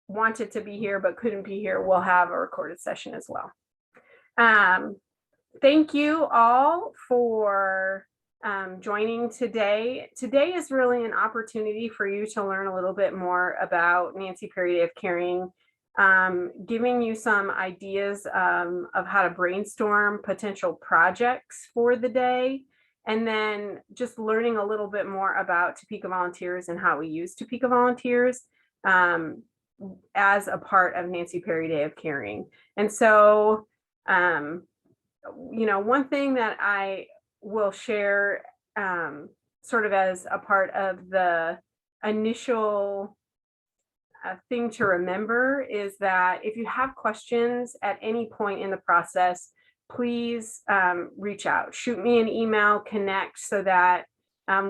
wanted to be here but couldn't be here will have a recorded session as well. Thank you all for joining today. Today is really an opportunity for you to learn a little bit more about Nancy Perry Day of Caring, giving you some ideas of how to brainstorm potential projects for the day, and then just learning a little bit more about Topeka Volunteers and how we use Topeka Volunteers as a part of Nancy Perry Day of Caring. And so, one thing that I will share sort of as a part of the initial thing to remember is that if you have questions at any point in the process, please reach out, shoot me an email, connect so that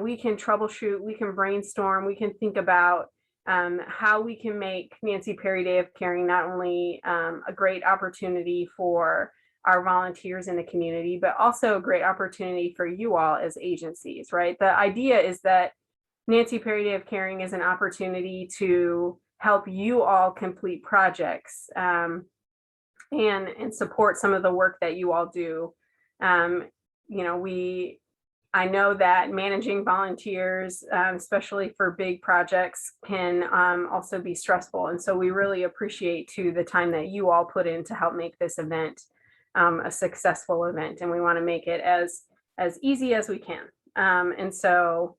we can troubleshoot, we can brainstorm, we can think about how we can make Nancy Perry Day of Caring not only a great opportunity for our volunteers in the community, but also a great opportunity for you all as agencies, right? The idea is that Nancy Perry Day of Caring is an opportunity to help you all complete projects and support some of the work that you all do. I know that managing volunteers, especially for big projects, can also be stressful. And so we really appreciate too the time that you all put in to help make this event a successful event. And we want to make it as easy as we can. And so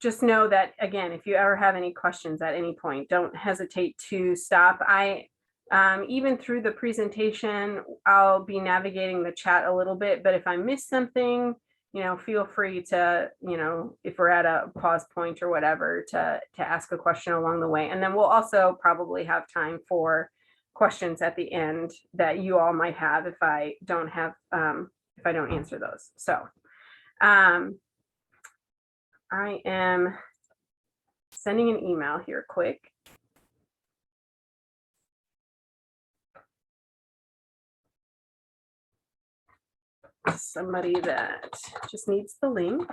just know that, again, if you ever have any questions at any point, don't hesitate to stop. Even through the presentation, I'll be navigating the chat a little bit, but if I miss something, feel free to, if we're at a pause point or whatever, to ask a question along the way. And then we'll also probably have time for questions at the end that you all might have if I don't answer those. So I am sending an email here quick. Somebody that just needs the link.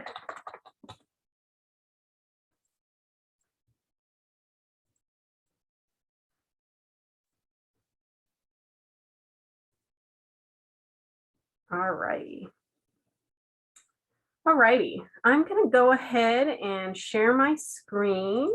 All righty. I'm going to go ahead and share my screen.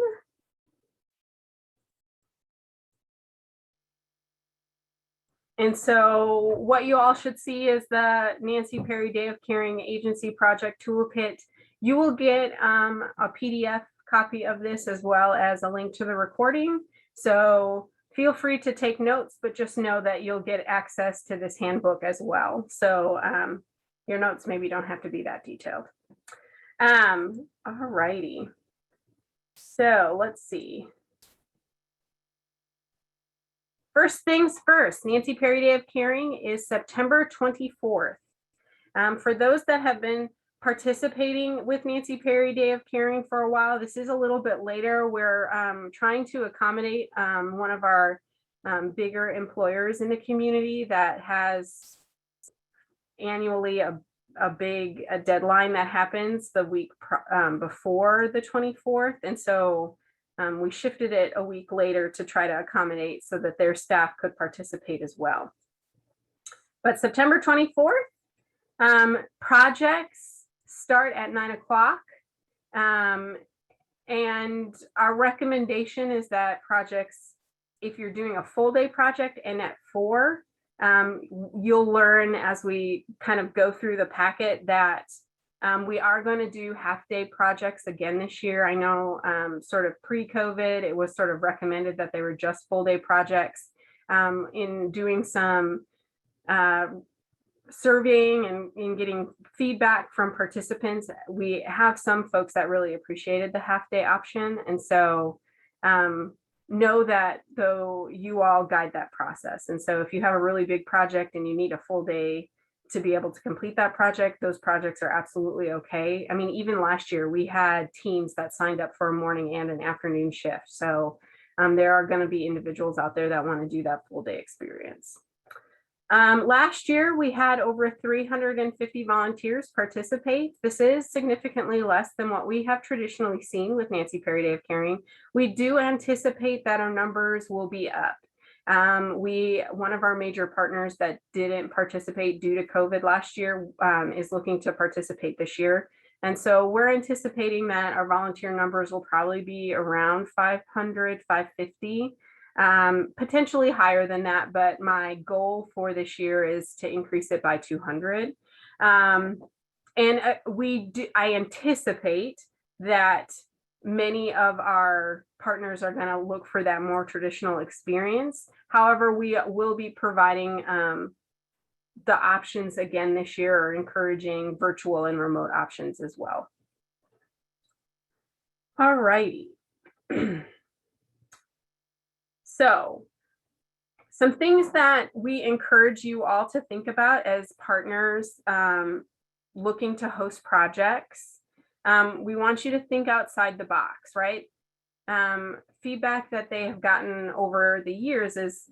And so what you all should see is the Nancy Perry Day of Caring Agency Project Toolkit. You will get a PDF copy of this as well as a link to the recording. So feel free to take notes, but just know that you'll get access to this handbook as well. So your notes maybe don't have to be that detailed. All righty. So let's see. First things first, Nancy Perry Day of Caring is September 24th. For those that have been participating with Nancy Perry Day of Caring for a while, this is a little bit later. We're trying to accommodate one of our bigger employers in the community that has annually a deadline that happens the week before the 24th. And so we shifted it a week later to try to accommodate so that their staff could participate as well. But September 24th, projects start at 9 o'clock. And our recommendation is that projects, if you're doing a full day project and at 4, you'll learn as we kind of go through the packet that we are going to do half-day projects again this year. I know sort of pre-COVID, it was sort of recommended that they were just full-day projects. In doing some surveying and in getting feedback from participants, we have some folks that really appreciated the half-day option. And so know that though you all guide that process. And so if you have a really big project and you need a full day to be able to complete that project, those projects are absolutely okay. I mean, even last year we had teams that signed up for a morning and an afternoon shift. So there are going to be individuals out there that want to do that full day experience. Last year, we had over 350 volunteers participate. This is significantly less than what we have traditionally seen with Nancy Perry Day of Caring. We do anticipate that our numbers will be up. One of our major partners that didn't participate due to COVID last year is looking to participate this year. And so we're anticipating that our volunteer numbers will probably be around 500, 550. Potentially higher than that, but my goal for this year is to increase it by 200. And I anticipate that many of our partners are going to look for that more traditional experience. However, we will be providing the options again this year, or encouraging virtual and remote options as well. All righty. So some things that we encourage you all to think about as partners looking to host projects. We want you to think outside the box, right? Feedback that they have gotten over the years is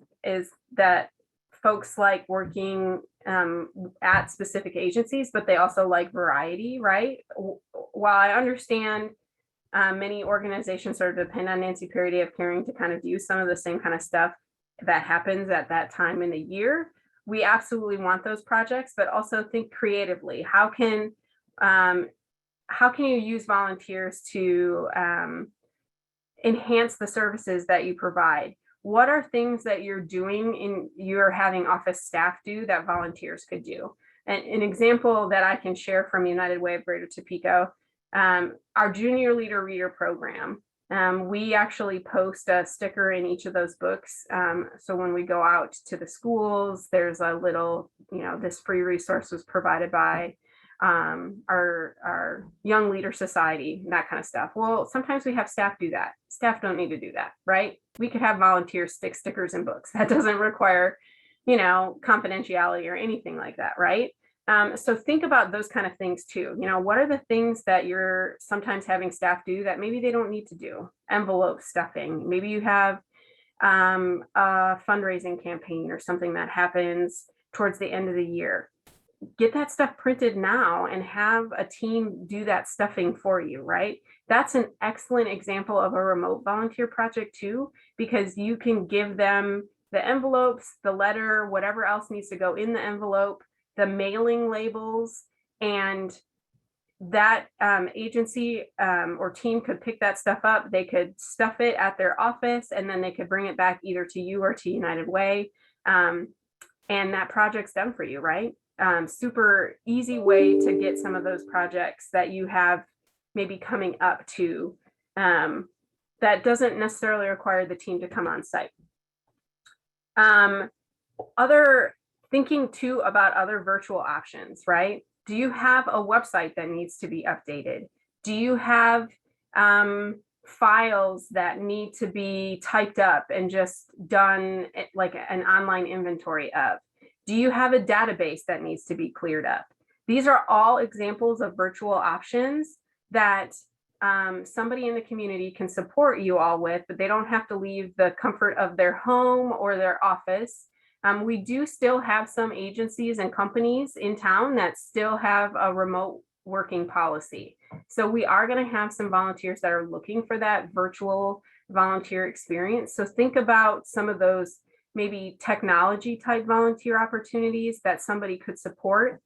that folks like working at specific agencies, but they also like variety, right? While I understand many organizations sort of depend on Nancy Perry Day of Caring to kind of do some of the same kind of stuff that happens at that time in the year, we absolutely want those projects, but also think creatively. How can you use volunteers to enhance the services that you provide? What are things that you're having office staff do that volunteers could do? And an example that I can share from United Way of Greater Topeka, our Junior Leader Reader program. We actually post a sticker in each of those books. So when we go out to the schools, there's a little, this free resource was provided by our Young Leader Society, that kind of stuff. Well, sometimes we have staff do that. Staff don't need to do that, right? We could have volunteers stick stickers in books. That doesn't require, confidentiality or anything like that, right? So think about those kind of things too. What are the things that you're sometimes having staff do that maybe they don't need to do? Envelope stuffing. Maybe you have a fundraising campaign or something that happens towards the end of the year. Get that stuff printed now and have a team do that stuffing for you, right? That's an excellent example of a remote volunteer project too, because you can give them the envelopes, the letter, whatever else needs to go in the envelope, the mailing labels, and that agency or team could pick that stuff up. They could stuff it at their office, and then they could bring it back either to you or to United Way. And that project's done for you, right? Super easy way to get some of those projects that you have maybe coming up to that doesn't necessarily require the team to come on site. Other thinking too about other virtual options, right? Do you have a website that needs to be updated? Do you have files that need to be typed up and just done like an online inventory of? Do you have a database that needs to be cleared up? These are all examples of virtual options that somebody in the community can support you all with, but they don't have to leave the comfort of their home or their office. We do still have some agencies and companies in town that still have a remote working policy. So we are going to have some volunteers that are looking for that virtual volunteer experience. So think about some of those maybe technology type volunteer opportunities that somebody could support.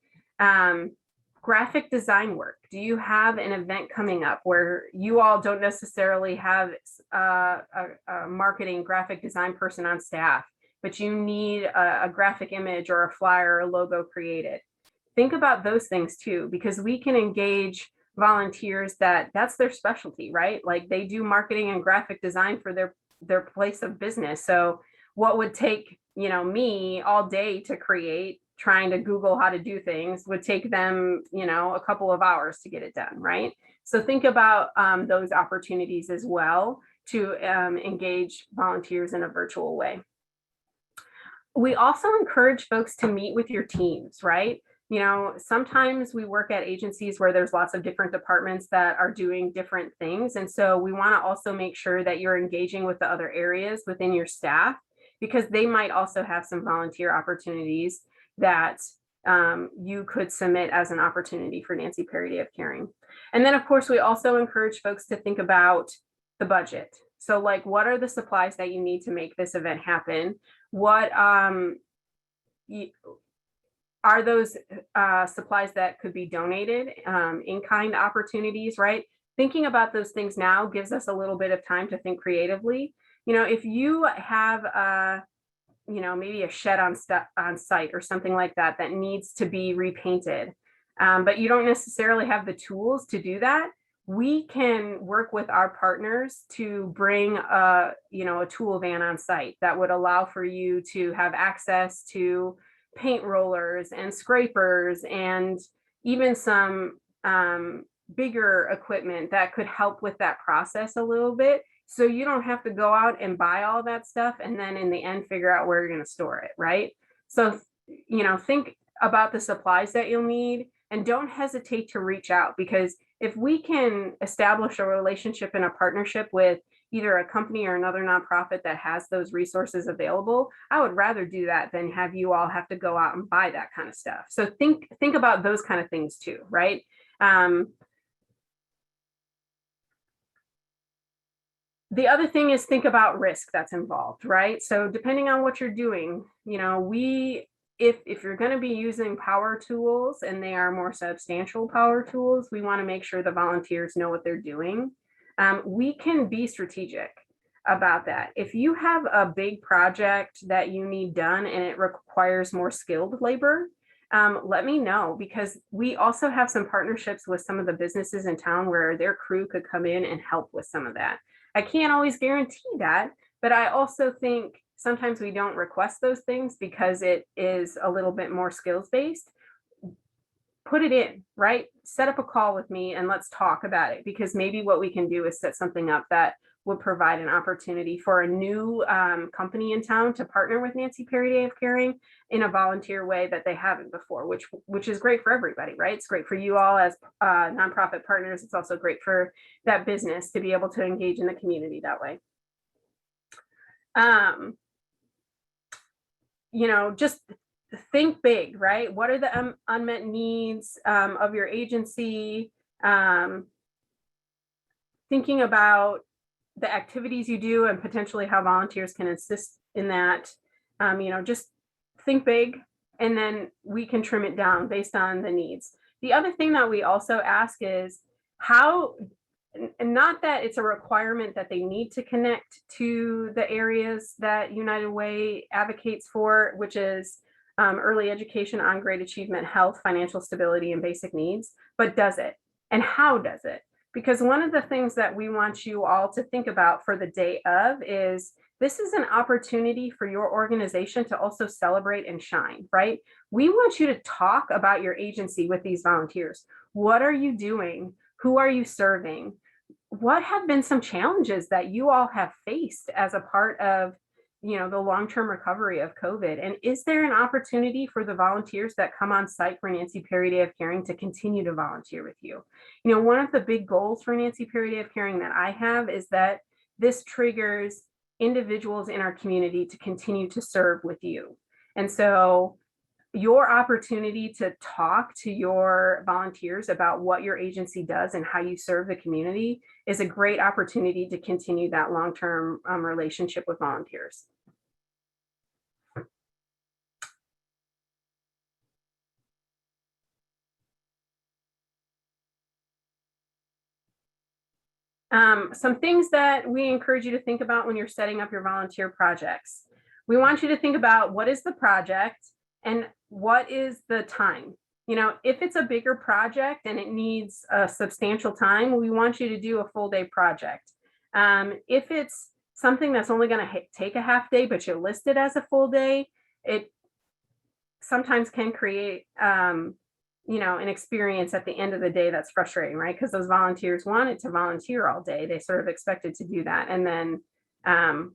Graphic design work. Do you have an event coming up where you all don't necessarily have a marketing graphic design person on staff, but you need a graphic image or a flyer or a logo created? Think about those things too, because we can engage volunteers that's their specialty, right? Like they do marketing and graphic design for their place of business. So what would take, me all day to create, trying to Google how to do things, would take them, a couple of hours to get it done, right? So think about those opportunities as well to engage volunteers in a virtual way. We also encourage folks to meet with your teams, right? Sometimes we work at agencies where there's lots of different departments that are doing different things. And so we want to also make sure that you're engaging with the other areas within your staff, because they might also have some volunteer opportunities that you could submit as an opportunity for Nancy Perry Day of Caring. And then of course, we also encourage folks to think about the budget. So like, what are the supplies that you need to make this event happen? What are those supplies that could be donated, in-kind opportunities, right? Thinking about those things now gives us a little bit of time to think creatively. You know, if you have you know, maybe a shed on site or something like that that needs to be repainted, but you don't necessarily have the tools to do that, we can work with our partners to bring you know, a tool van on site that would allow for you to have access to paint rollers and scrapers and even some bigger equipment that could help with that process a little bit. So you don't have to go out and buy all that stuff and then in the end figure out where you're going to store it, right? So, you know, think about the supplies that you'll need and don't hesitate to reach out, because if we can establish a relationship and a partnership with either a company or another nonprofit that has those resources available, I would rather do that than have you all have to go out and buy that kind of stuff. So think about those kind of things too, right? The other thing is think about risk that's involved, right? So depending on what you're doing, you know, if you're going to be using power tools and they are more substantial power tools, we want to make sure the volunteers know what they're doing. We can be strategic about that. If you have a big project that you need done and it requires more skilled labor, let me know, because we also have some partnerships with some of the businesses in town where their crew could come in and help with some of that. I can't always guarantee that, but I also think sometimes we don't request those things because it is a little bit more skills based. Put it in, right? Set up a call with me and let's talk about it, because maybe what we can do is set something up that would provide an opportunity for a new company in town to partner with Nancy Perry Day of Caring in a volunteer way that they haven't before, which is great for everybody, right? It's great for you all as nonprofit partners. It's also great for that business to be able to engage in the community that way. You know, just think big, right? What are the unmet needs of your agency? Thinking about the activities you do and potentially how volunteers can assist in that. You know, just think big, and then we can trim it down based on the needs. The other thing that we also ask is how, and not that it's a requirement that they need to connect to the areas that United Way advocates for, which is early education, on-grade achievement, health, financial stability, and basic needs, but does it? And how does it? Because one of the things that we want you all to think about for the day of is this is an opportunity for your organization to also celebrate and shine, right? We want you to talk about your agency with these volunteers. What are you doing? Who are you serving? What have been some challenges that you all have faced as a part of, you know, the long-term recovery of COVID? And is there an opportunity for the volunteers that come on site for Nancy Perry Day of Caring to continue to volunteer with you? You know, one of the big goals for Nancy Perry Day of Caring that I have is that this triggers individuals in our community to continue to serve with you. And so your opportunity to talk to your volunteers about what your agency does and how you serve the community is a great opportunity to continue that long-term relationship with volunteers. Some things that we encourage you to think about when you're setting up your volunteer projects. We want you to think about what is the project and what is the time. You know, if it's a bigger project and it needs a substantial time, we want you to do a full day project. If it's something that's only going to take a half day, but you list it as a full day, it sometimes can create you know, an experience at the end of the day that's frustrating, right? Because those volunteers wanted to volunteer all day. They sort of expected to do that and then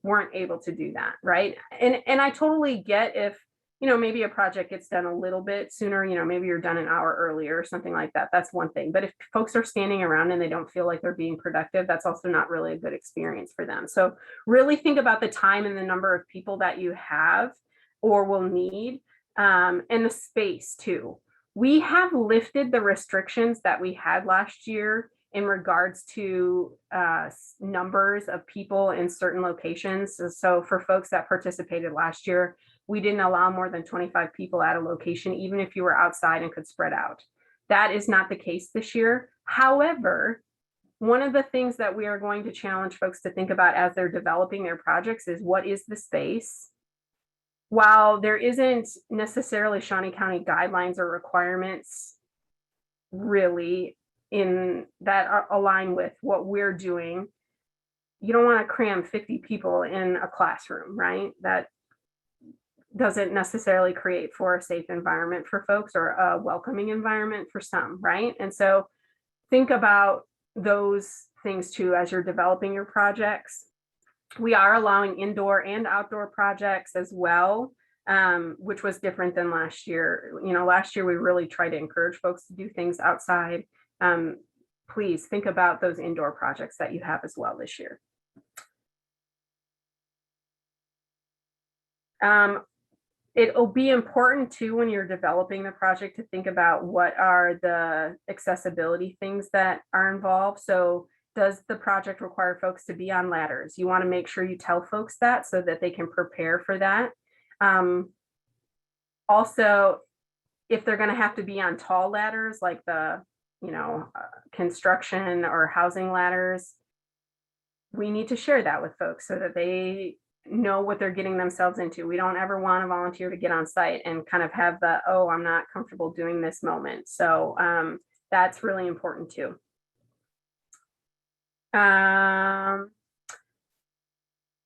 weren't able to do that, right? And I totally get if maybe a project gets done a little bit sooner, maybe you're done an hour earlier or something like that. That's one thing. But if folks are standing around and they don't feel like they're being productive, that's also not really a good experience for them. So really think about the time and the number of people that you have or will need, and the space too. We have lifted the restrictions that we had last year in regards to numbers of people in certain locations. So for folks that participated last year, we didn't allow more than 25 people at a location, even if you were outside and could spread out. That is not the case this year. However, one of the things that we are going to challenge folks to think about as they're developing their projects is, what is the space? While there isn't necessarily Shawnee County guidelines or requirements really in that align with what we're doing, you don't want to cram 50 people in a classroom, right? That doesn't necessarily create for a safe environment for folks or a welcoming environment for some, right? And so think about those things too as you're developing your projects. We are allowing indoor and outdoor projects as well, which was different than last year. Last year we really tried to encourage folks to do things outside. Please think about those indoor projects that you have as well this year. It'll be important too when you're developing the project to think about what are the accessibility things that are involved. So does the project require folks to be on ladders? You want to make sure you tell folks that so that they can prepare for that. Also, if they're going to have to be on tall ladders, like the construction or housing ladders, we need to share that with folks so that they know what they're getting themselves into. We don't ever want a volunteer to get on site and kind of have the, oh, I'm not comfortable doing this moment. So that's really important too. And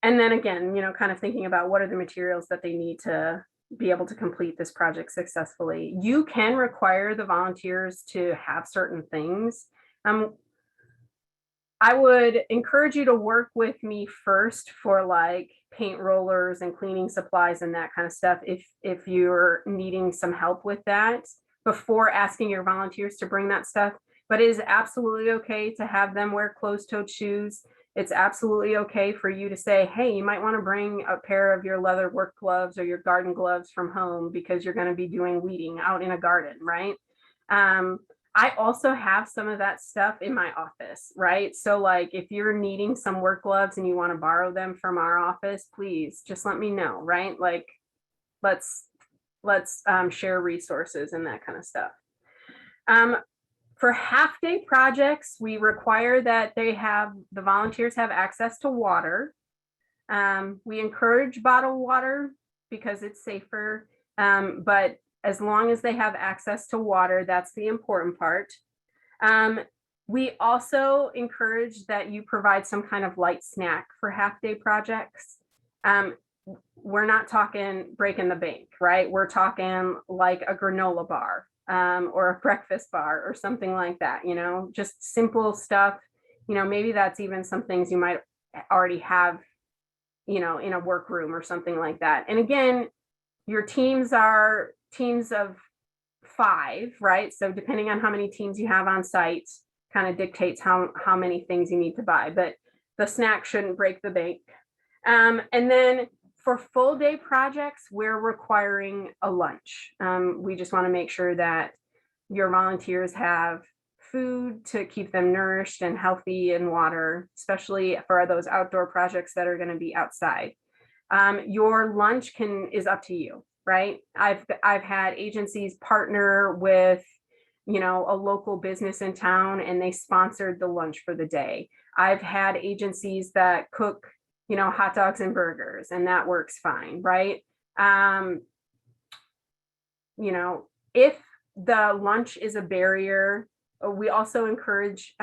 then again, kind of thinking about what are the materials that they need to be able to complete this project successfully. You can require the volunteers to have certain things. I would encourage you to work with me first for like paint rollers and cleaning supplies and that kind of stuff if you're needing some help with that before asking your volunteers to bring that stuff. But it is absolutely okay to have them wear closed-toed shoes. It's absolutely okay for you to say, hey, you might want to bring a pair of your leather work gloves or your garden gloves from home because you're going to be doing weeding out in a garden, right? I also have some of that stuff in my office, right? So like if you're needing some work gloves and you want to borrow them from our office, please just let me know, right? Like let's share resources and that kind of stuff. For half-day projects, we require that the volunteers have access to water. We encourage bottled water because it's safer, but as long as they have access to water, that's the important part. We also encourage that you provide some kind of light snack for half-day projects. We're not talking breaking the bank, right? We're talking like a granola bar or a breakfast bar or something like that, just simple stuff. Maybe that's even some things you might already have, in a workroom or something like that. And again, your teams are teams of 5, right? So depending on how many teams you have on site kind of dictates how many things you need to buy, but the snack shouldn't break the bank. And then for full day projects, we're requiring a lunch. We just want to make sure that your volunteers have food to keep them nourished and healthy and water, especially for those outdoor projects that are going to be outside. Your lunch is up to you, right? I've had agencies partner with, a local business in town and they sponsored the lunch for the day. I've had agencies that cook, hot dogs and burgers, and that works fine, right? If the lunch is a barrier, we also encourage,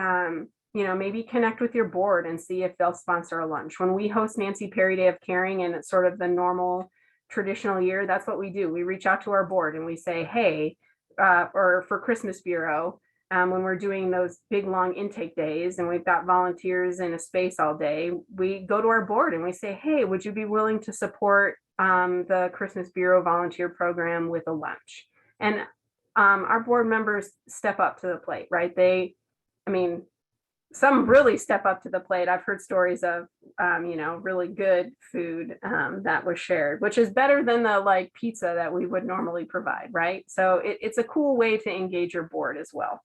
maybe connect with your board and see if they'll sponsor a lunch. When we host Nancy Perry Day of Caring and it's sort of the normal traditional year, that's what we do. We reach out to our board and we say, hey, or for Christmas Bureau, when we're doing those big long intake days and we've got volunteers in a space all day, we go to our board and we say, hey, would you be willing to support the Christmas Bureau volunteer program with a lunch. And our board members step up to the plate, right? I mean, some really step up to the plate. I've heard stories of, really good food that was shared, which is better than the like pizza that we would normally provide, right? So it's a cool way to engage your board as well.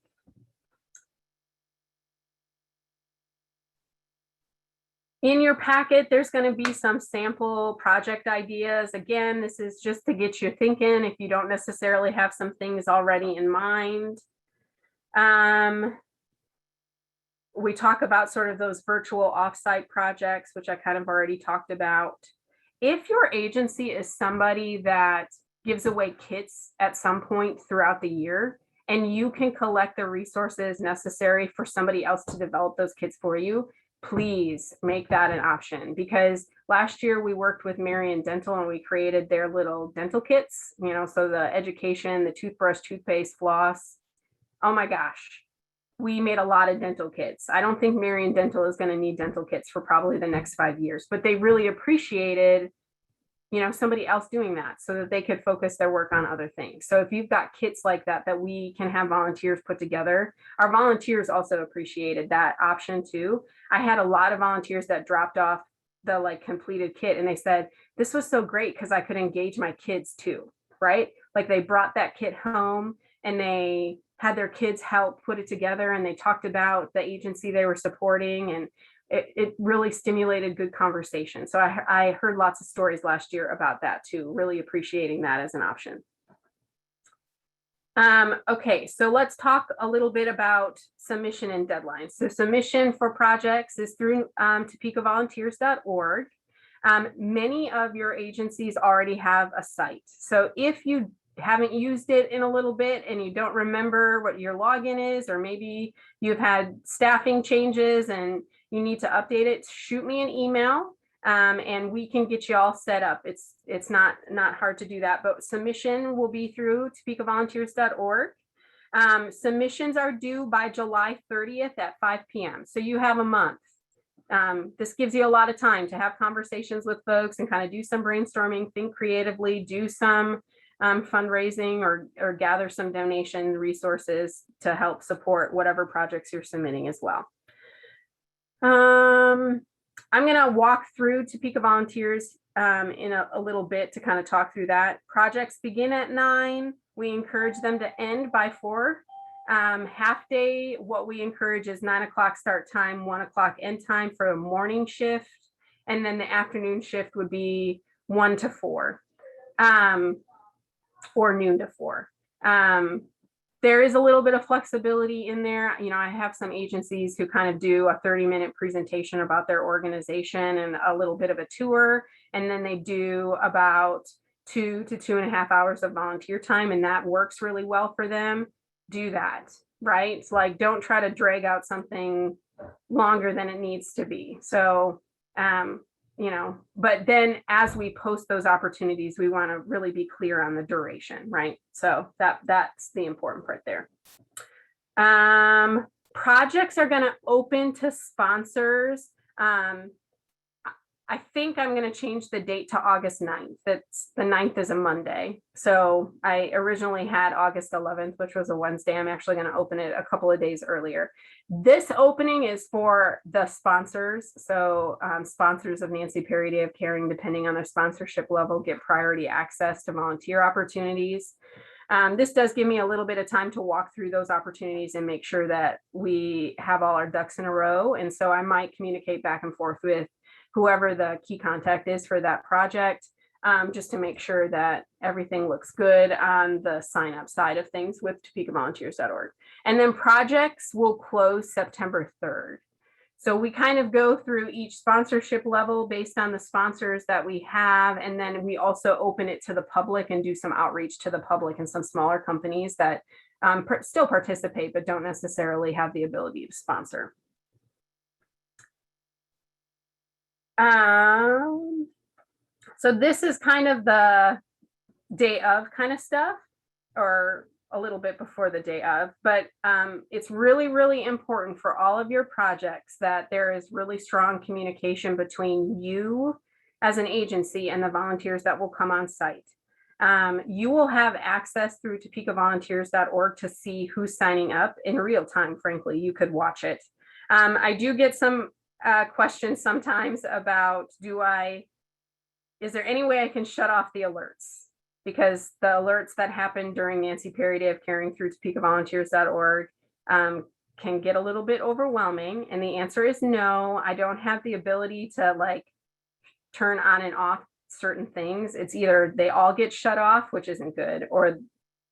In your packet, there's going to be some sample project ideas. Again, this is just to get you thinking if you don't necessarily have some things already in mind. We talk about sort of those virtual offsite projects, which I kind of already talked about. If your agency is somebody that gives away kits at some point throughout the year, and you can collect the resources necessary for somebody else to develop those kits for you, please make that an option. Because last year we worked with Marion Dental and we created their little dental kits, so the education, the toothbrush, toothpaste, floss. Oh my gosh, we made a lot of dental kits. I don't think Marion Dental is going to need dental kits for probably the next 5 years, but they really appreciated, somebody else doing that so that they could focus their work on other things. So if you've got kits like that we can have volunteers put together, our volunteers also appreciated that option too. I had a lot of volunteers that dropped off the like completed kit and they said, this was so great because I could engage my kids too, right? Like they brought that kit home and they had their kids help put it together and they talked about the agency they were supporting, and it really stimulated good conversation. So I heard lots of stories last year about that too, really appreciating that as an option. Okay, so let's talk a little bit about submission and deadlines. So submission for projects is through topekavolunteers.org. Many of your agencies already have a site. So if you haven't used it in a little bit and you don't remember what your login is, or maybe you've had staffing changes and you need to update it, shoot me an email and we can get you all set up. It's not hard to do that, but submission will be through topekavolunteers.org. Submissions are due by July 30th at 5 p.m. So you have a month. This gives you a lot of time to have conversations with folks and kind of do some brainstorming, think creatively, do some fundraising or gather some donation resources to help support whatever projects you're submitting as well. I'm going to walk through Topeka Volunteers in a little bit to kind of talk through that. Projects begin at 9. We encourage them to end by 4. Half day, what we encourage is 9 o'clock start time, 1 o'clock end time for a morning shift. And then the afternoon shift would be 1 to 4. Or noon to 4. There is a little bit of flexibility in there. I have some agencies who kind of do a 30-minute presentation about their organization and a little bit of a tour. And then they do about 2 to 2.5 hours of volunteer time. And that works really well for them. Do that, right? It's like, don't try to drag out something longer than it needs to be. So, but then as we post those opportunities, we want to really be clear on the duration, right? So that's the important part there. Projects are going to open to sponsors. I think I'm going to change the date to August 9th. That's the 9th is a Monday. So I originally had August 11th, which was a Wednesday. I'm actually going to open it a couple of days earlier. This opening is for the sponsors. So sponsors of Nancy Perry Day of Caring, depending on their sponsorship level, get priority access to volunteer opportunities. This does give me a little bit of time to walk through those opportunities and make sure that we have all our ducks in a row. And so I might communicate back and forth with whoever the key contact is for that project, just to make sure that everything looks good on the sign up side of things with topekavolunteers.org. And then projects will close September 3rd. So we kind of go through each sponsorship level based on the sponsors that we have. And then we also open it to the public and do some outreach to the public and some smaller companies that still participate, but don't necessarily have the ability to sponsor. So this is kind of the day of kind of stuff, or a little bit before the day of, but it's really, really important for all of your projects that there is really strong communication between you as an agency and the volunteers that will come on site. You will have access through topekavolunteers.org to see who's signing up in real time. Frankly, you could watch it. I do get some questions sometimes about, is there any way I can shut off the alerts? Because the alerts that happen during Nancy Perry Day of Caring through topekavolunteers.org can get a little bit overwhelming. And the answer is no. I don't have the ability to like turn on and off certain things. It's either they all get shut off, which isn't good, or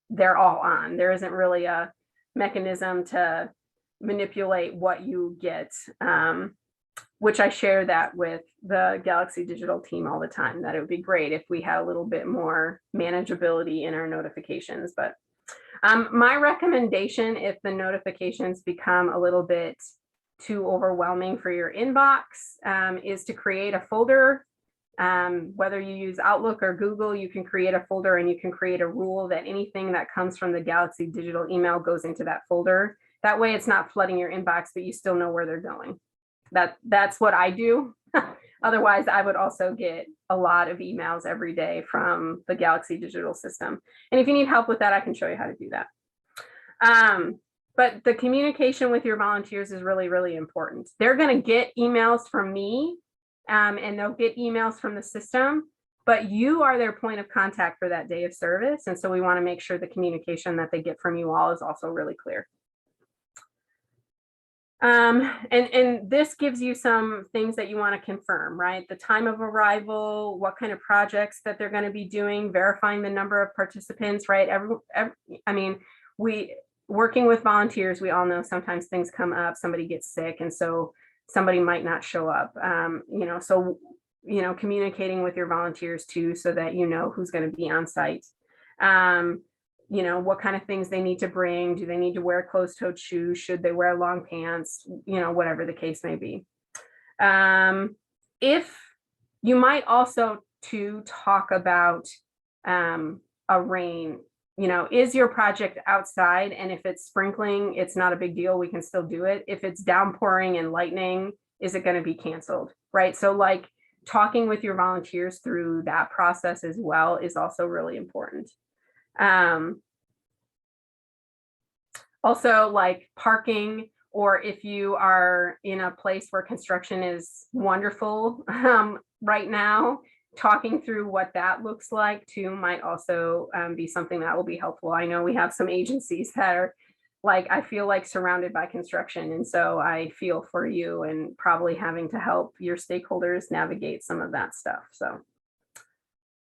they're all on. There isn't really a mechanism to manipulate what you get, which I share that with the Galaxy Digital team all the time, that it would be great if we had a little bit more manageability in our notifications. But my recommendation, if the notifications become a little bit too overwhelming for your inbox, is to create a folder. Whether you use Outlook or Google, you can create a folder and you can create a rule that anything that comes from the Galaxy Digital email goes into that folder. That way it's not flooding your inbox, but you still know where they're going. That's what I do. Otherwise, I would also get a lot of emails every day from the Galaxy Digital system. And if you need help with that, I can show you how to do that. But the communication with your volunteers is really, really important. They're going to get emails from me, and they'll get emails from the system, but you are their point of contact for that day of service. And so we want to make sure the communication that they get from you all is also really clear. And this gives you some things that you want to confirm, right? The time of arrival, what kind of projects that they're going to be doing, verifying the number of participants, right? I mean, working with volunteers, we all know sometimes things come up, somebody gets sick, and so somebody might not show up. So communicating with your volunteers too, so that you know who's going to be on site. What kind of things they need to bring. Do they need to wear closed-toed shoes? Should they wear long pants? Whatever the case may be. If you might also to talk about a rain, is your project outside? And if it's sprinkling, it's not a big deal. We can still do it. If it's downpouring and lightning, is it going to be canceled? Right. So like talking with your volunteers through that process as well is also really important. Also, like parking, or if you are in a place where construction is wonderful right now, talking through what that looks like too might also be something that will be helpful. I know we have some agencies that are like, I feel like surrounded by construction, and so I feel for you and probably having to help your stakeholders navigate some of that stuff. So.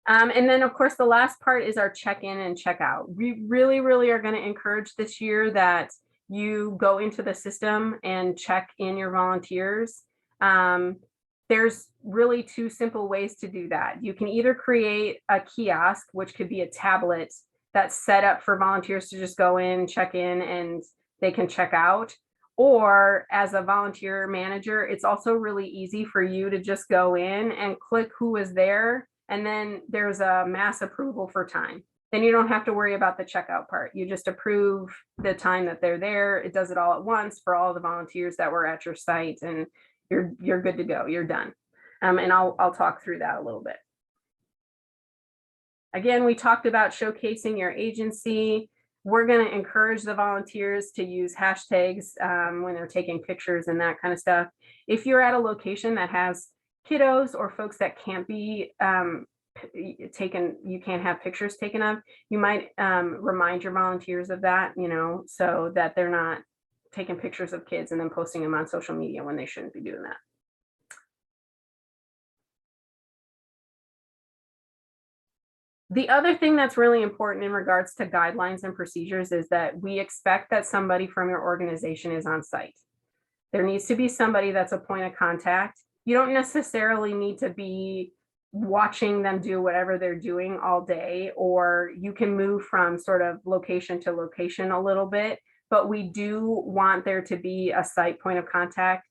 And then, of course, the last part is our check-in and check-out. We really, really are going to encourage this year that you go into the system and check in your volunteers. There's really two simple ways to do that. You can either create a kiosk, which could be a tablet that's set up for volunteers to just go in, check in, and they can check out. Or as a volunteer manager, it's also really easy for you to just go in and click who is there. And then there's a mass approval for time. Then you don't have to worry about the checkout part. You just approve the time that they're there. It does it all at once for all the volunteers that were at your site, and you're good to go. You're done. And I'll talk through that a little bit. Again, we talked about showcasing your agency. We're going to encourage the volunteers to use hashtags when they're taking pictures and that kind of stuff. If you're at a location that has kiddos or folks that can't be taken, you can't have pictures taken of, you might remind your volunteers of that, so that they're not taking pictures of kids and then posting them on social media when they shouldn't be doing that. The other thing that's really important in regards to guidelines and procedures is that we expect that somebody from your organization is on site. There needs to be somebody that's a point of contact. You don't necessarily need to be watching them do whatever they're doing all day, or you can move from sort of location to location a little bit, but we do want there to be a site point of contact.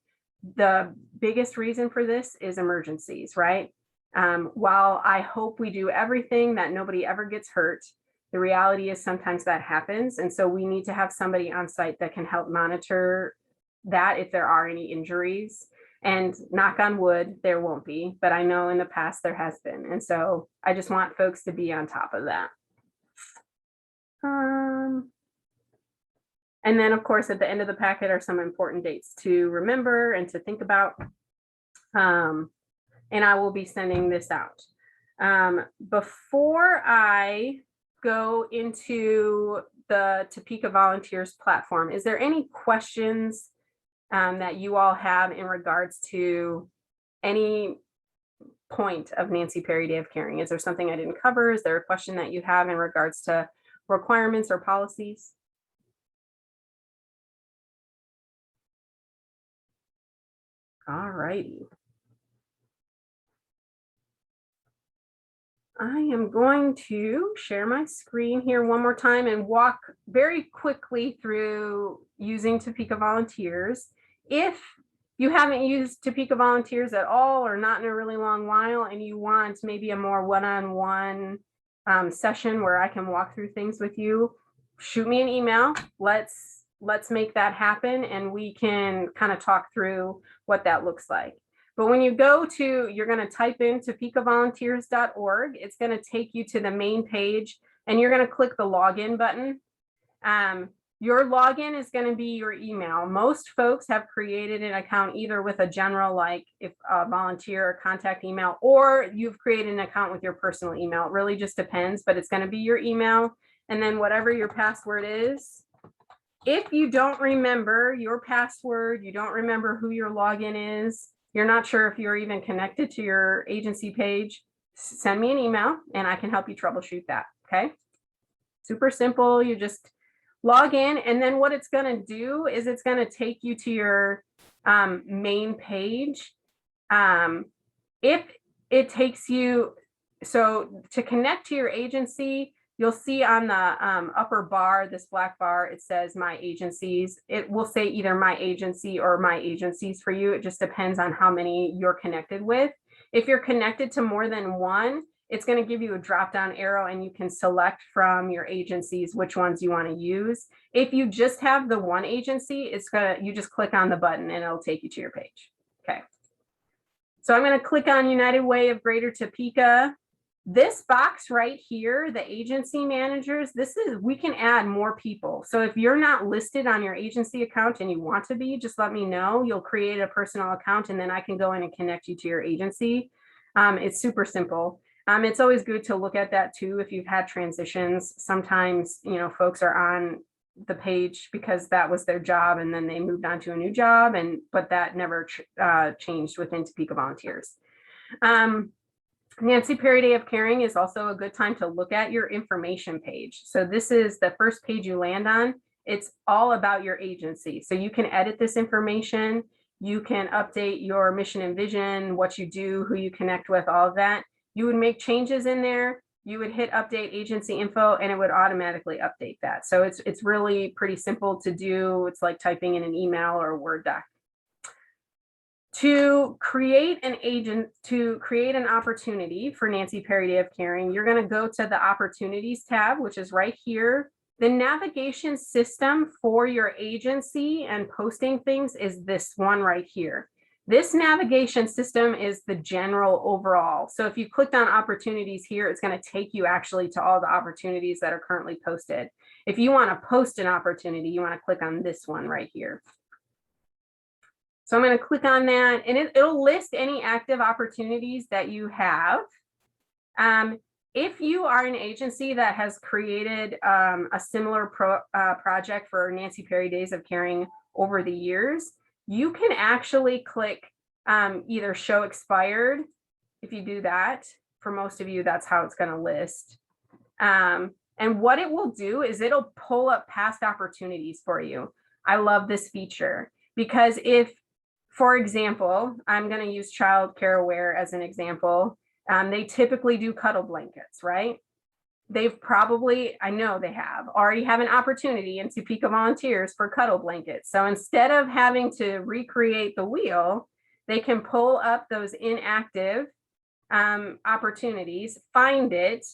The biggest reason for this is emergencies, right? While I hope we do everything that nobody ever gets hurt, the reality is sometimes that happens. And so we need to have somebody on site that can help monitor that if there are any injuries. And knock on wood, there won't be, but I know in the past there has been. And so I just want folks to be on top of that. And then, of course, at the end of the packet are some important dates to remember and to think about. And I will be sending this out. Before I go into the Topeka Volunteers platform, is there any questions that you all have in regards to any point of Nancy Perry Day of Caring? Is there something I didn't cover? Is there a question that you have in regards to requirements or policies? All righty. I am going to share my screen here one more time and walk very quickly through using Topeka Volunteers. If you haven't used Topeka Volunteers at all or not in a really long while and you want maybe a more one-on-one session where I can walk through things with you, shoot me an email. Let's make that happen and we can kind of talk through what that looks like. But when you go to, you're going to type in topekavolunteers.org. It's going to take you to the main page and you're going to click the login button. Your login is going to be your email. Most folks have created an account either with a general, like if a volunteer or contact email, or you've created an account with your personal email. It really just depends, but it's going to be your email. And then whatever your password is, if you don't remember your password, you don't remember who your login is, you're not sure if you're even connected to your agency page, send me an email and I can help you troubleshoot that. Okay. Super simple. You just log in, and then what it's going to do is it's going to take you to your main page. If it takes you, so to connect to your agency, you'll see on the upper bar, this black bar, it says my agencies. It will say either my agency or my agencies for you. It just depends on how many you're connected with. If you're connected to more than one, it's going to give you a drop down arrow and you can select from your agencies which ones you want to use. If you just have the one agency, you just click on the button and it'll take you to your page. Okay. So I'm going to click on United Way of Greater Topeka. This box right here, the agency managers, we can add more people. So if you're not listed on your agency account and you want to be, just let me know. You'll create a personal account and then I can go in and connect you to your agency. It's super simple. It's always good to look at that too. If you've had transitions, sometimes, folks are on the page because that was their job and then they moved on to a new job, but that never changed within Topeka Volunteers. Nancy Perry Day of Caring is also a good time to look at your information page. So this is the first page you land on. It's all about your agency. So you can edit this information. You can update your mission and vision, what you do, who you connect with, all of that. You would make changes in there. You would hit update agency info and it would automatically update that. So it's really pretty simple to do. It's like typing in an email or a Word doc. To create an opportunity for Nancy Perry Day of Caring, you're going to go to the Opportunities tab, which is right here. The navigation system for your agency and posting things is this one right here. This navigation system is the general overall. So if you clicked on opportunities here, it's going to take you actually to all the opportunities that are currently posted. If you want to post an opportunity, you want to click on this one right here. So I'm going to click on that and it'll list any active opportunities that you have. If you are an agency that has created a similar project for Nancy Perry Days of Caring over the years, you can actually click either show expired. If you do that, for most of you, that's how it's going to list. And what it will do is it'll pull up past opportunities for you. I love this feature because if, for example, I'm going to use Child Care Aware as an example. They typically do cuddle blankets, right? They've probably, I know they already have an opportunity in Topeka Volunteers for cuddle blankets. So instead of having to recreate the wheel, they can pull up those inactive opportunities, find it.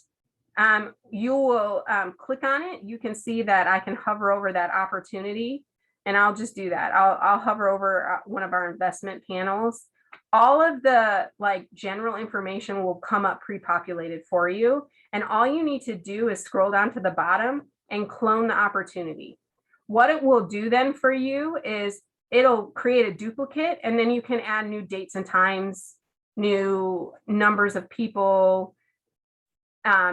You will click on it. You can see that I can hover over that opportunity and I'll just do that. I'll hover over one of our investment panels. All of the like general information will come up pre-populated for you. And all you need to do is scroll down to the bottom and clone the opportunity. What it will do then for you is it'll create a duplicate, and then you can add new dates and times, new numbers of people.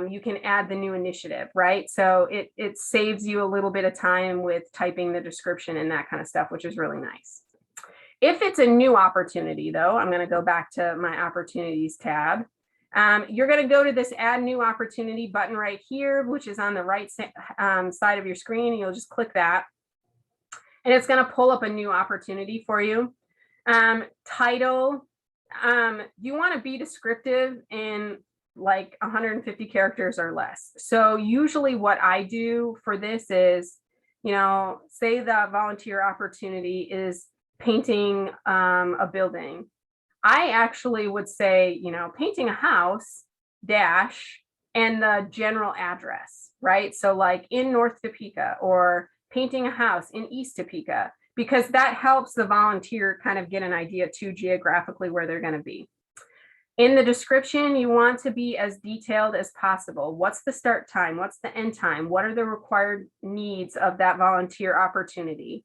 You can add the new initiative, right? So it saves you a little bit of time with typing the description and that kind of stuff, which is really nice. If it's a new opportunity, though, I'm going to go back to my opportunities tab. You're going to go to this add new opportunity button right here, which is on the right side of your screen. And you'll just click that. And it's going to pull up a new opportunity for you. Title, you want to be descriptive in like 150 characters or less. So usually what I do for this is, say the volunteer opportunity is painting a building. I actually would say, painting a house dash and the general address, right? So like in North Topeka, or painting a house in East Topeka, because that helps the volunteer kind of get an idea too geographically where they're going to be. In the description, you want to be as detailed as possible. What's the start time? What's the end time? What are the required needs of that volunteer opportunity?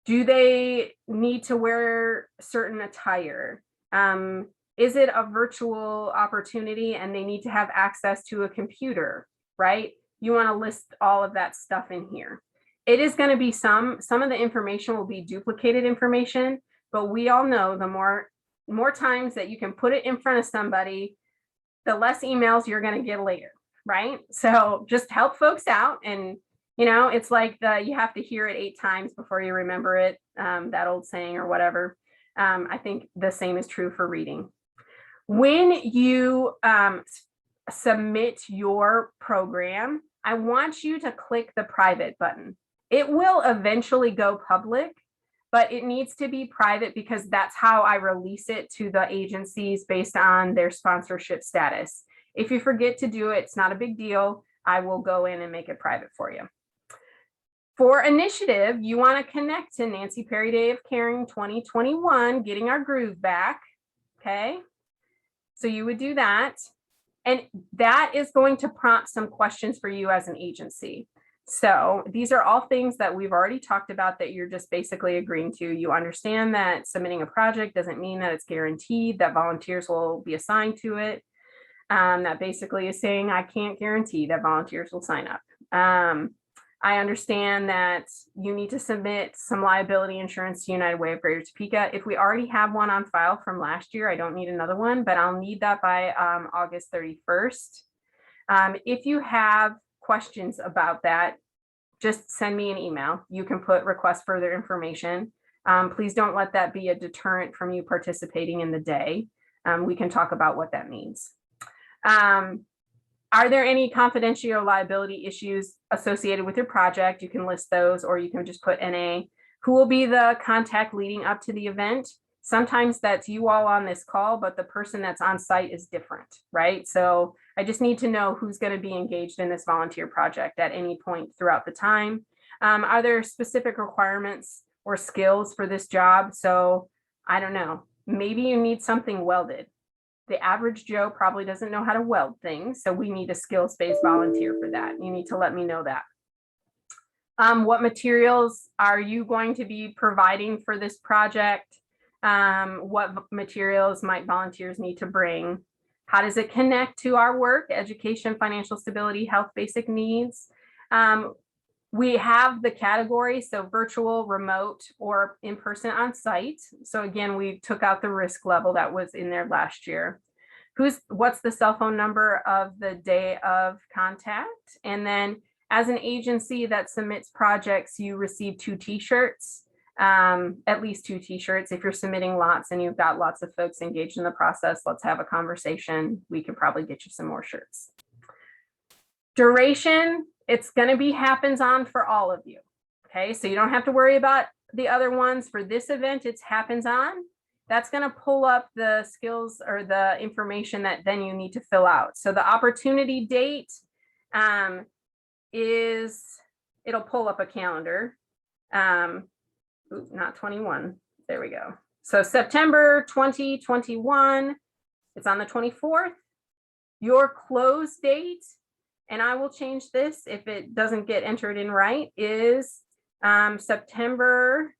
Do they need to wear certain attire? Is it a virtual opportunity and they need to have access to a computer, right? You want to list all of that stuff in here. It is going to be some of the information will be duplicated information, but we all know the more times that you can put it in front of somebody, the less emails you're going to get later, right? So just help folks out. And it's like you have to hear it 8 times before you remember it, that old saying or whatever. I think the same is true for reading. When you submit your program, I want you to click the private button. It will eventually go public, but it needs to be private because that's how I release it to the agencies based on their sponsorship status. If you forget to do it, it's not a big deal. I will go in and make it private for you. For initiative, you want to connect to Nancy Perry Day of Caring 2021, getting our groove back. Okay. So you would do that. And that is going to prompt some questions for you as an agency. So these are all things that we've already talked about that you're just basically agreeing to. You understand that submitting a project doesn't mean that it's guaranteed that volunteers will be assigned to it. That basically is saying I can't guarantee that volunteers will sign up. I understand that you need to submit some liability insurance to United Way of Greater Topeka. If we already have one on file from last year, I don't need another one, but I'll need that by August 31st. If you have questions about that, just send me an email. You can put request further information. Please don't let that be a deterrent from you participating in the day. We can talk about what that means. Are there any confidentiality or liability issues associated with your project? You can list those, or you can just put NA. Who will be the contact leading up to the event? Sometimes that's you all on this call, but the person that's on site is different, right? So I just need to know who's going to be engaged in this volunteer project at any point throughout the time. Are there specific requirements or skills for this job? So I don't know, maybe you need something welded. The average Joe probably doesn't know how to weld things, so we need a skills-based volunteer for that. You need to let me know that. What materials are you going to be providing for this project? What materials might volunteers need to bring? How does it connect to our work? Education, financial stability, health, basic needs. We have the categories, so virtual, remote, or in-person on site. So again, we took out the risk level that was in there last year. What's the cell phone number of the day of contact? And then as an agency that submits projects, you receive 2 t-shirts, at least 2 t-shirts. If you're submitting lots and you've got lots of folks engaged in the process, let's have a conversation. We can probably get you some more shirts. Duration, it's going to be happens on for all of you. Okay, so you don't have to worry about the other ones. For this event, it's happens on. That's going to pull up the skills or the information that then you need to fill out. So the opportunity date it'll pull up a calendar. Not 21. There we go. So September 2021, it's on the 24th. Your close date, and I will change this if it doesn't get entered in right, is September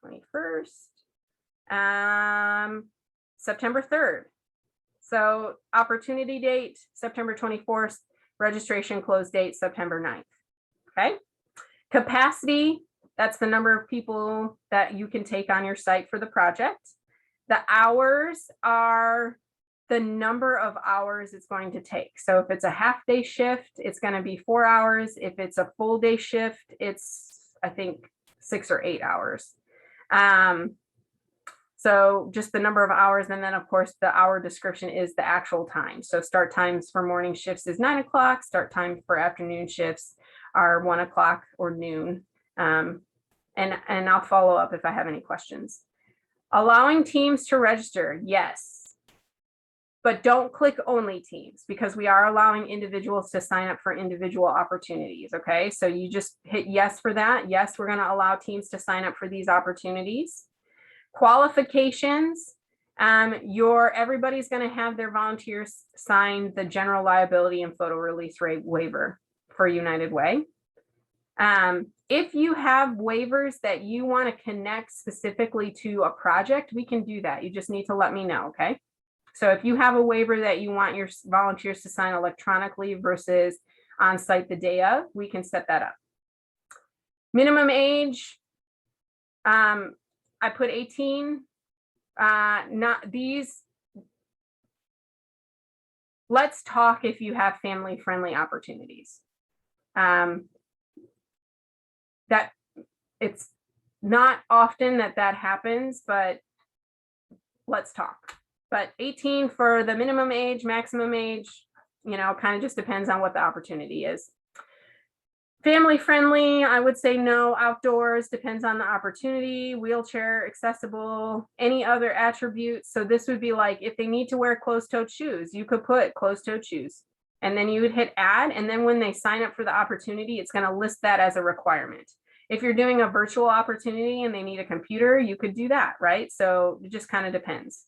21st, September 3rd. So opportunity date, September 24th, registration close date, September 9th. Okay. Capacity, that's the number of people that you can take on your site for the project. The hours are the number of hours it's going to take. So if it's a half day shift, it's going to be 4 hours. If it's a full day shift, it's, I think, 6 or 8 hours. So just the number of hours. And then of course the hour description is the actual time. So start times for morning shifts is 9 o'clock. Start time for afternoon shifts are 1 o'clock or noon. And I'll follow up if I have any questions. Allowing teams to register, yes. But don't click only teams, because we are allowing individuals to sign up for individual opportunities, okay? So you just hit yes for that. Yes, we're gonna allow teams to sign up for these opportunities. Qualifications, everybody's gonna have their volunteers sign the general liability and photo release rate waiver for United Way. If you have waivers that you want to connect specifically to a project, we can do that. You just need to let me know, okay? So if you have a waiver that you want your volunteers to sign electronically versus on site the day of, we can set that up. Minimum age, I put 18, not these. Let's talk if you have family-friendly opportunities. That it's not often that happens, but let's talk. But 18 for the minimum age, maximum age, you know, kind of just depends on what the opportunity is. Family friendly, I would say no. Outdoors, depends on the opportunity. Wheelchair accessible, any other attributes. So this would be like if they need to wear closed-toed shoes, you could put closed-toed shoes. And then you would hit add, and then when they sign up for the opportunity, it's going to list that as a requirement. If you're doing a virtual opportunity and they need a computer, you could do that, right? So it just kind of depends.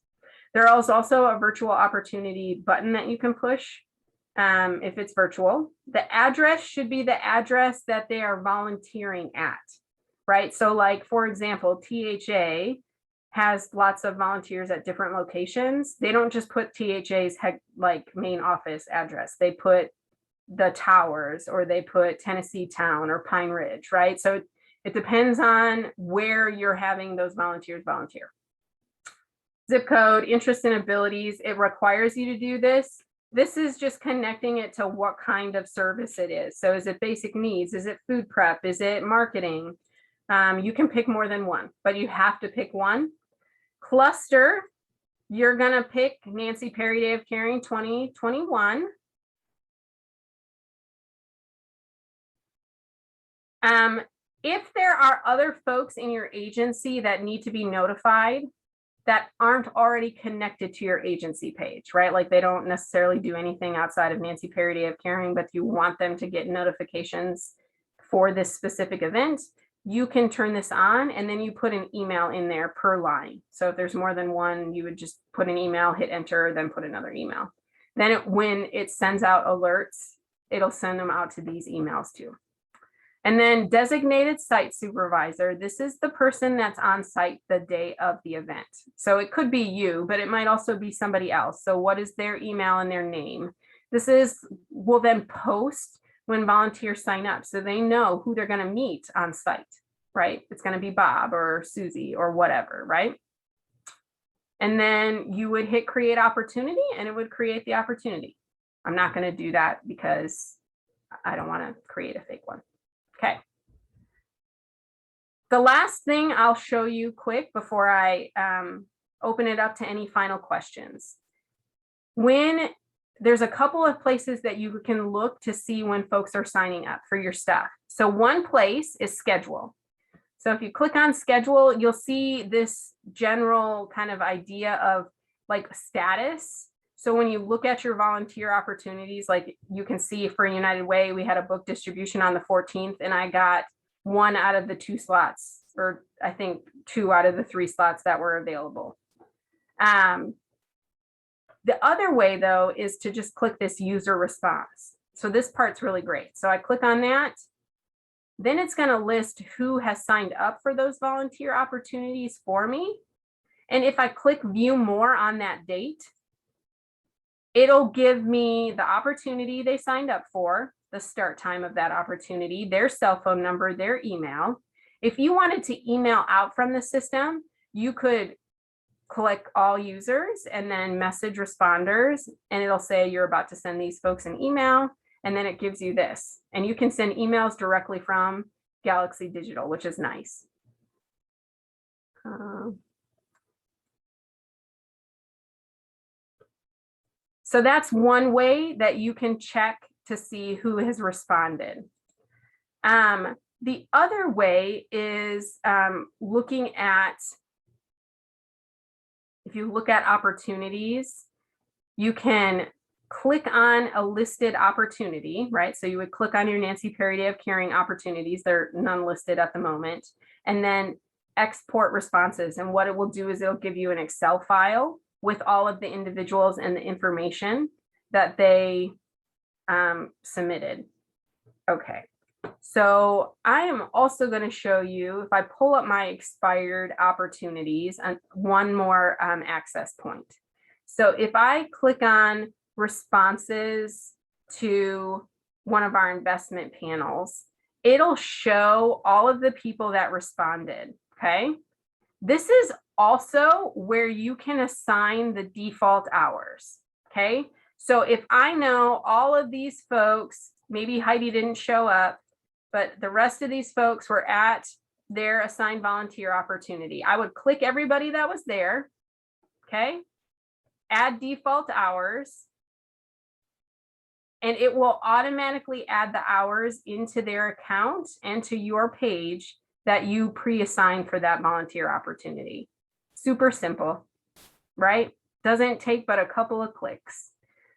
There is also a virtual opportunity button that you can push if it's virtual. The address should be the address that they are volunteering at, right? So like, for example, THA has lots of volunteers at different locations. They don't just put THA's like main office address. They put the towers, or they put Tennessee Town or Pine Ridge, right? So it depends on where you're having those volunteers volunteer. Zip code, interests and abilities, it requires you to do this. This is just connecting it to what kind of service it is. So is it basic needs? Is it food prep? Is it marketing? You can pick more than one, but you have to pick one. Cluster, you're gonna pick Nancy Perry Day of Caring 2021. If there are other folks in your agency that need to be notified that aren't already connected to your agency page, right? Like they don't necessarily do anything outside of Nancy Perry Day of Caring, but you want them to get notifications for this specific event, you can turn this on, and then you put an email in there per line. So if there's more than one, you would just put an email, hit enter, then put another email. Then when it sends out alerts, it'll send them out to these emails too. And then designated site supervisor, this is the person that's on site the day of the event. So it could be you, but it might also be somebody else. So what is their email and their name? This will then post when volunteers sign up, so they know who they're going to meet on site, right? It's going to be Bob or Susie or whatever, right? And then you would hit create opportunity, and it would create the opportunity. I'm not going to do that because I don't want to create a fake one. Okay. The last thing I'll show you quick before I open it up to any final questions. When there's a couple of places that you can look to see when folks are signing up for your stuff. So one place is schedule. So if you click on schedule, you'll see this general kind of idea of like status. So when you look at your volunteer opportunities, like you can see for United Way, we had a book distribution on the 14th, and I got one out of the 2 slots, or I think 2 out of the 3 slots that were available. The other way though is to just click this user response. So this part's really great. So I click on that. Then it's going to list who has signed up for those volunteer opportunities for me. And if I click view more on that date, it'll give me the opportunity they signed up for, the start time of that opportunity, their cell phone number, their email. If you wanted to email out from the system, you could click all users and then message responders, and it'll say you're about to send these folks an email, and then it gives you this. And you can send emails directly from Galaxy Digital, which is nice. So that's one way that you can check to see who has responded. The other way is looking at, if you look at opportunities, you can click on a listed opportunity, right? So you would click on your Nancy Perry Day of Caring opportunities. They're none listed at the moment. And then export responses. And what it will do is it'll give you an Excel file with all of the individuals and the information that they submitted. Okay. So I am also going to show you, if I pull up my expired opportunities, and one more access point. So if I click on responses to one of our investment panels, it'll show all of the people that responded. Okay. This is also where you can assign the default hours. Okay. So if I know all of these folks, maybe Heidi didn't show up, but the rest of these folks were at their assigned volunteer opportunity, I would click everybody that was there. Okay. Add default hours. And it will automatically add the hours into their account and to your page that you pre-assigned for that volunteer opportunity. Super simple, right? Doesn't take but a couple of clicks.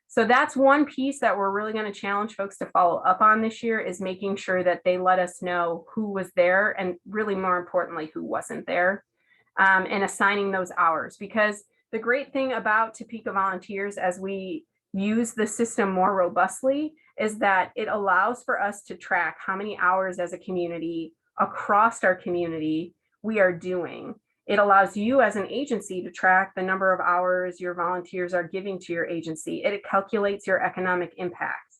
So that's one piece that we're really going to challenge folks to follow up on this year, is making sure that they let us know who was there, and really more importantly, who wasn't there, and assigning those hours. Because the great thing about Topeka Volunteers, as we use the system more robustly, is that it allows for us to track how many hours as a community across our community we are doing. It allows you as an agency to track the number of hours your volunteers are giving to your agency. It calculates your economic impact,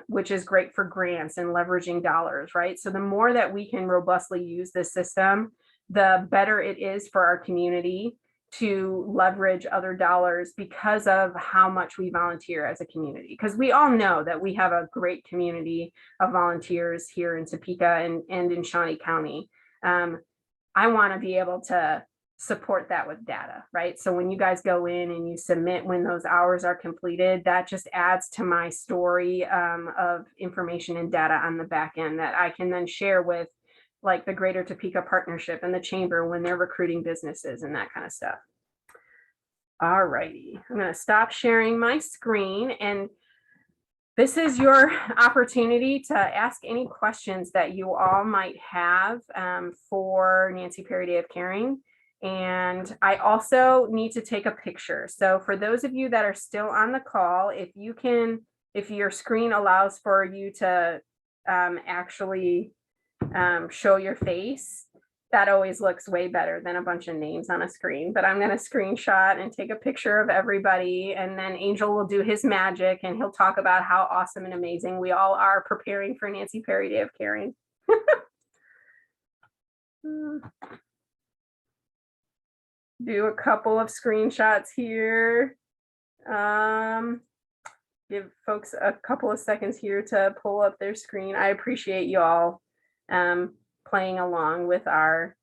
which is great for grants and leveraging dollars, right? So the more that we can robustly use this system, the better it is for our community to leverage other dollars because of how much we volunteer as a community. Because we all know that we have a great community of volunteers here in Topeka and in Shawnee County. I want to be able to support that with data, right? So when you guys go in and you submit when those hours are completed, that just adds to my story of information and data on the back end that I can then share with, like, the Greater Topeka Partnership and the Chamber when they're recruiting businesses and that kind of stuff. All righty, I'm going to stop sharing my screen, and this is your opportunity to ask any questions that you all might have for Nancy Perry Day of Caring. And I also need to take a picture. So for those of you that are still on the call, if you can, if your screen allows for you to actually show your face, that always looks way better than a bunch of names on a screen. But I'm going to screenshot and take a picture of everybody, and then Angel will do his magic and he'll talk about how awesome and amazing we all are preparing for Nancy Perry Day of Caring. Do a couple of screenshots here. Give folks a couple of seconds here to pull up their screen. I appreciate you all playing along with our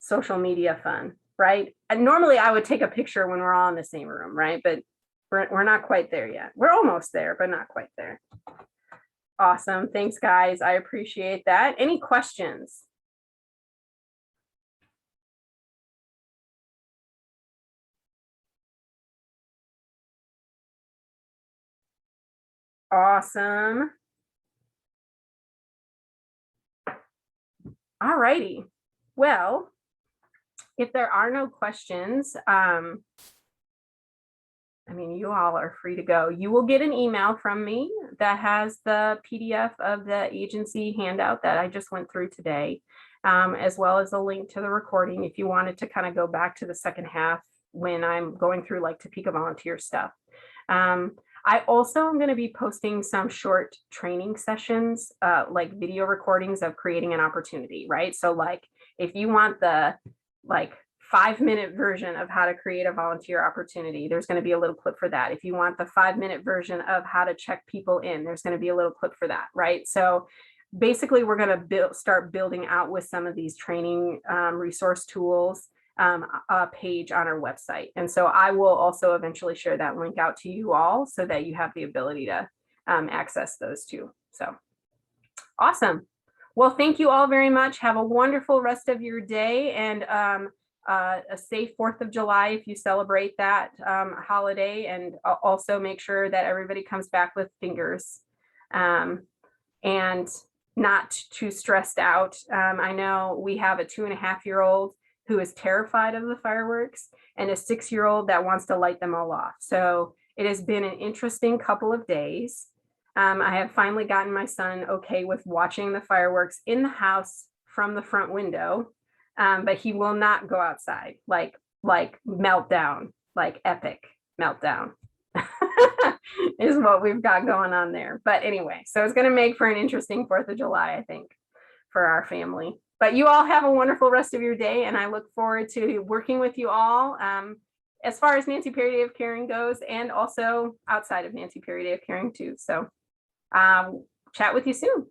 social media fun, right? And normally I would take a picture when we're all in the same room, right? But we're not quite there yet. We're almost there, but not quite there. Awesome. Thanks, guys. I appreciate that. Any questions? Awesome. All righty. Well, if there are no questions, I mean, you all are free to go. You will get an email from me that has the PDF of the agency handout that I just went through today, as well as a link to the recording if you wanted to kind of go back to the second half when I'm going through like Topeka volunteer stuff. I also am going to be posting some short training sessions, like video recordings of creating an opportunity, right? So like if you want the like 5-minute version of how to create a volunteer opportunity, there's going to be a little clip for that. If you want the 5-minute version of how to check people in, there's going to be a little clip for that, right? So basically we're going to start building out with some of these training resource tools a page on our website. And so I will also eventually share that link out to you all so that you have the ability to access those too. So awesome. Well, thank you all very much. Have a wonderful rest of your day, and a safe 4th of July if you celebrate that holiday, and also make sure that everybody comes back with fingers and not too stressed out. I know we have a 2.5-year-old who is terrified of the fireworks and a 6-year-old that wants to light them all off. So it has been an interesting couple of days. I have finally gotten my son okay with watching the fireworks in the house from the front window, but he will not go outside, like meltdown, like epic meltdown is what we've got going on there. But anyway, so it's going to make for an interesting 4th of July, I think, for our family. But you all have a wonderful rest of your day, and I look forward to working with you all as far as Nancy Perry Day of Caring goes, and also outside of Nancy Perry Day of Caring too. So chat with you soon.